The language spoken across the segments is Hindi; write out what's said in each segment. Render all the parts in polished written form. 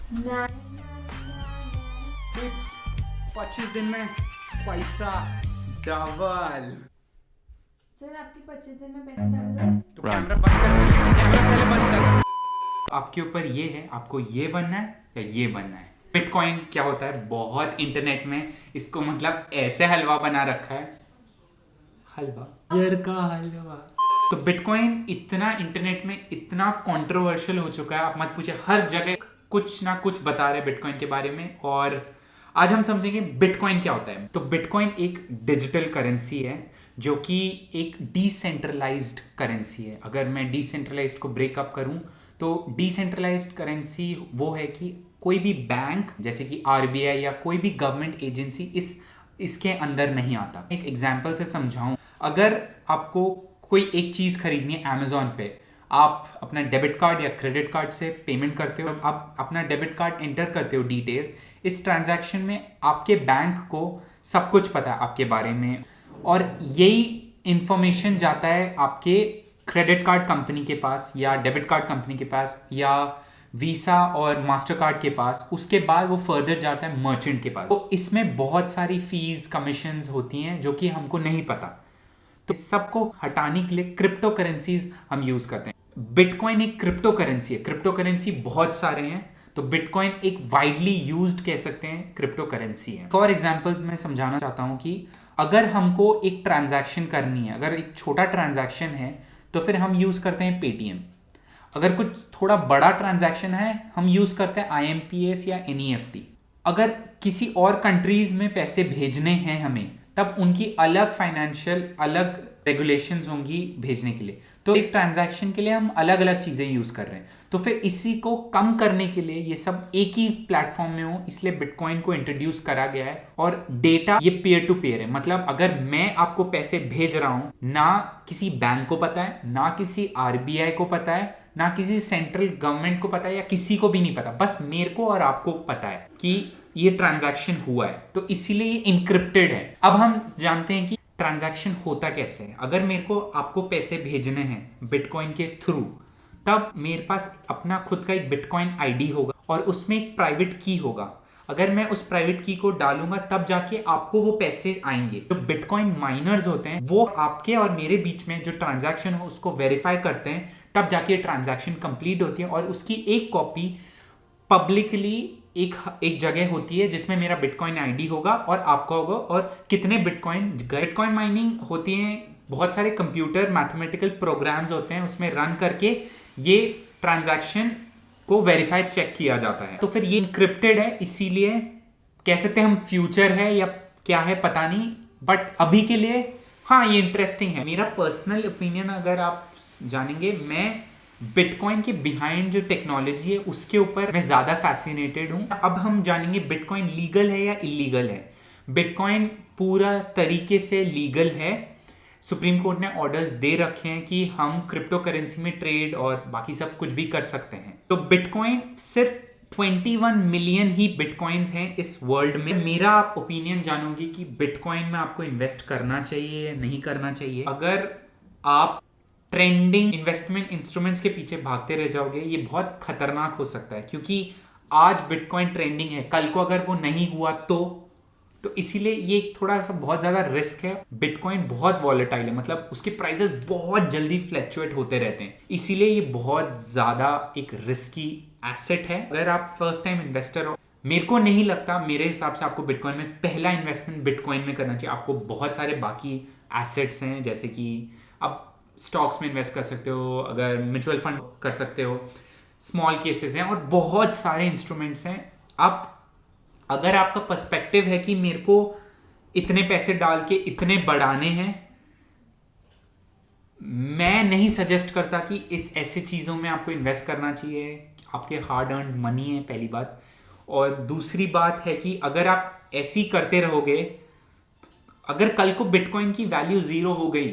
टिप्स 25 दिन में पैसा डबल। सर आपके 25 दिन में पैसे डबल हुए? तो कैमरा बंद कर, कैमरा पहले बंद कर। आपके ऊपर ये है, आपको ये बनना है या ये बनना है। बिटकॉइन क्या होता है, बहुत इंटरनेट में इसको मतलब ऐसे हलवा बना रखा है, हलवा जर का हलवा। तो बिटकॉइन इतना इंटरनेट में इतना कंट्रोवर्शियल हो चुका है, आप मत पूछिए, हर जगह कुछ ना कुछ बता रहे बिटकॉइन के बारे में। और आज हम समझेंगे बिटकॉइन क्या होता है। तो बिटकॉइन एक डिजिटल करेंसी है जो कि एक डिसेंट्रलाइज्ड करेंसी है। अगर मैं डिसेंट्रलाइज्ड को ब्रेकअप करूं तो डिसेंट्रलाइज्ड करेंसी वो है कि कोई भी बैंक जैसे कि आरबीआई या कोई भी गवर्नमेंट एजेंसी इसके अंदर नहीं आता। एक एग्जांपल से समझाऊं, अगर आपको कोई एक चीज खरीदनी है अमेजोन पे, आप अपना डेबिट कार्ड या क्रेडिट कार्ड से पेमेंट करते हो, आप अपना डेबिट कार्ड एंटर करते हो डिटेल। इस ट्रांजैक्शन में आपके बैंक को सब कुछ पता है आपके बारे में, और यही इंफॉर्मेशन जाता है आपके क्रेडिट कार्ड कंपनी के पास या डेबिट कार्ड कंपनी के पास या वीसा और मास्टर कार्ड के पास। उसके बाद वो फर्दर जाता है मर्चेंट के पास। तो इसमें बहुत सारी फीस कमीशंस होती हैं जो कि हमको नहीं पता। तो इस सबको हटाने के लिए क्रिप्टो करेंसीज हम यूज करते हैं। बिटकॉइन एक क्रिप्टो करेंसी है, क्रिप्टो करेंसी बहुत सारे हैं, तो बिटकॉइन एक वाइडली यूज्ड कह सकते हैं क्रिप्टो करेंसी है। फॉर एग्जांपल मैं समझाना चाहता हूं कि अगर हमको एक ट्रांजैक्शन करनी है, अगर एक छोटा ट्रांजैक्शन है तो फिर हम यूज करते हैं पेटीएम। अगर कुछ थोड़ा बड़ा ट्रांजैक्शन है हम यूज करते हैं आईएमपीएस या एनईएफटी। अगर किसी और कंट्रीज में पैसे भेजने हैं हमें, तब उनकी अलग फाइनेंशियल अलग रेगुलेशंस होंगी भेजने के लिए। तो एक ट्रांजैक्शन के लिए हम अलग अलग चीजें यूज कर रहे हैं। तो फिर इसी को कम करने के लिए ये सब एक ही प्लेटफॉर्म में हो, इसलिए बिटकॉइन को इंट्रोड्यूस करा गया है। और डेटा ये पेयर टू पेयर है, मतलब अगर मैं आपको पैसे भेज रहा हूं, ना किसी बैंक को पता है, ना किसी आरबीआई को पता है, ना किसी सेंट्रल गवर्नमेंट को पता है, या किसी को भी नहीं पता, बस मेरे को और आपको पता है कि ये ट्रांजैक्शन हुआ है। तो इसीलिए ये इनक्रिप्टेड है। अब हम जानते हैं कि ट्रांजैक्शन होता कैसे है। अगर मेरे को आपको पैसे भेजने हैं बिटकॉइन के थ्रू, तब मेरे पास अपना खुद का एक बिटकॉइन आईडी होगा और उसमें एक प्राइवेट की होगा। अगर मैं उस प्राइवेट की को डालूंगा तब जाके आपको वो पैसे आएंगे। जो बिटकॉइन माइनर्स होते हैं वो आपके और मेरे बीच में जो ट्रांजैक्शन हो उसको वेरीफाई करते हैं, तब जाके ट्रांजैक्शन कंप्लीट होती है। और उसकी एक कॉपी पब्लिकली एक जगह होती है जिसमें मेरा बिटकॉइन आईडी होगा और आपका होगा, और कितने बिटकॉइन माइनिंग होती है, बहुत सारे कंप्यूटर मैथमेटिकल प्रोग्राम्स होते हैं, उसमें रन करके ये ट्रांजैक्शन को वेरीफाई चेक किया जाता है। तो फिर ये इनक्रिप्टेड है, इसीलिए कह सकते हैं हम फ्यूचर है या क्या है पता नहीं, बट अभी के लिए हाँ ये इंटरेस्टिंग है। मेरा पर्सनल ओपिनियन अगर आप जानेंगे, मैं बिटकॉइन के बिहाइंड जो टेक्नोलॉजी है उसके ऊपर मैं ज्यादा फैसिनेटेड हूं। अब हम जानेंगे बिटकॉइन लीगल है या इलीगल है। बिटकॉइन पूरा तरीके से लीगल है। सुप्रीम कोर्ट ने ऑर्डर्स दे रखे हैं कि हम क्रिप्टो करेंसी में ट्रेड और बाकी सब कुछ भी कर सकते हैं। तो बिटकॉइन सिर्फ 21 मिलियन ही बिटकॉइंस हैं इस वर्ल्ड में। मेरा आप ओपिनियन जानोगे कि बिटकॉइन में आपको इन्वेस्ट करना चाहिए या नहीं करना चाहिए। अगर आप ट्रेंडिंग इन्वेस्टमेंट इंस्ट्रूमेंट्स के पीछे भागते रह जाओगे, ये बहुत खतरनाक हो सकता है, क्योंकि आज बिटकॉइन ट्रेंडिंग है, कल को अगर वो नहीं हुआ तो इसीलिए ये थोड़ा सा बहुत ज्यादा रिस्क है। बिटकॉइन बहुत वॉलेटाइल है, मतलब उसके प्राइसेस बहुत जल्दी फ्लक्चुएट होते रहते हैं, इसीलिए ये बहुत ज्यादा एक रिस्की एसेट है। अगर आप फर्स्ट टाइम इन्वेस्टर हो, मेरे को नहीं लगता, मेरे हिसाब से आपको बिटकॉइन में पहला इन्वेस्टमेंट बिटकॉइन में करना चाहिए। आपको बहुत सारे बाकी एसेट्स हैं, जैसे कि आप स्टॉक्स में इन्वेस्ट कर सकते हो, अगर म्यूचुअल फंड कर सकते हो, स्मॉल केसेस हैं और बहुत सारे इंस्ट्रूमेंट्स हैं। आप अगर आपका पर्सपेक्टिव है कि मेरे को इतने पैसे डाल के इतने बढ़ाने हैं, मैं नहीं सजेस्ट करता कि इस ऐसे चीज़ों में आपको इन्वेस्ट करना चाहिए। आपके हार्ड अर्न मनी है पहली बात, और दूसरी बात है कि अगर आप ऐसी करते रहोगे, अगर कल को बिटकॉइन की वैल्यू जीरो हो गई,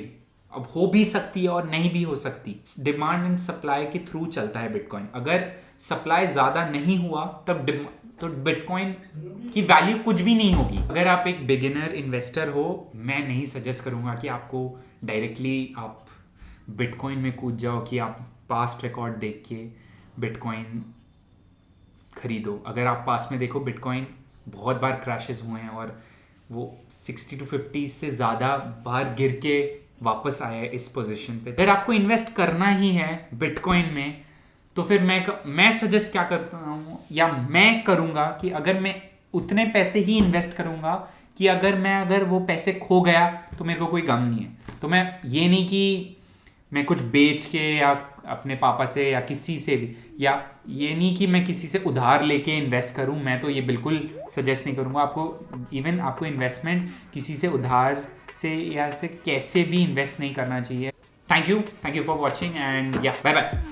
अब हो भी सकती है और नहीं भी हो सकती, डिमांड एंड सप्लाई के थ्रू चलता है बिटकॉइन। अगर सप्लाई ज्यादा नहीं हुआ तब तो बिटकॉइन की वैल्यू कुछ भी नहीं होगी। अगर आप एक बिगिनर इन्वेस्टर हो, मैं नहीं सजेस्ट करूंगा कि आपको डायरेक्टली आप बिटकॉइन में कूद जाओ, कि आप पास्ट रिकॉर्ड देख के बिटकॉइन खरीदो। अगर आप पास में देखो बिटकॉइन बहुत बार क्रैशेस हुए हैं और वो 60 to 50 से ज़्यादा बार गिर के वापस आया है इस पोजीशन पे। अगर आपको इन्वेस्ट करना ही है बिटकॉइन में तो फिर मैं सजेस्ट क्या करता हूँ या मैं करूँगा कि अगर मैं उतने पैसे ही इन्वेस्ट करूँगा कि अगर वो पैसे खो गया तो मेरे को कोई गम नहीं है। तो मैं ये नहीं कि मैं कुछ बेच के या अपने पापा से या किसी से भी, या ये नहीं कि मैं किसी से उधार लेके इन्वेस्ट करूं, मैं तो ये बिल्कुल सजेस्ट नहीं करूंगा आपको। इवन आपको इन्वेस्टमेंट किसी से उधार से या से कैसे भी इन्वेस्ट नहीं करना चाहिए। Thank you for watching and या बाय बाय।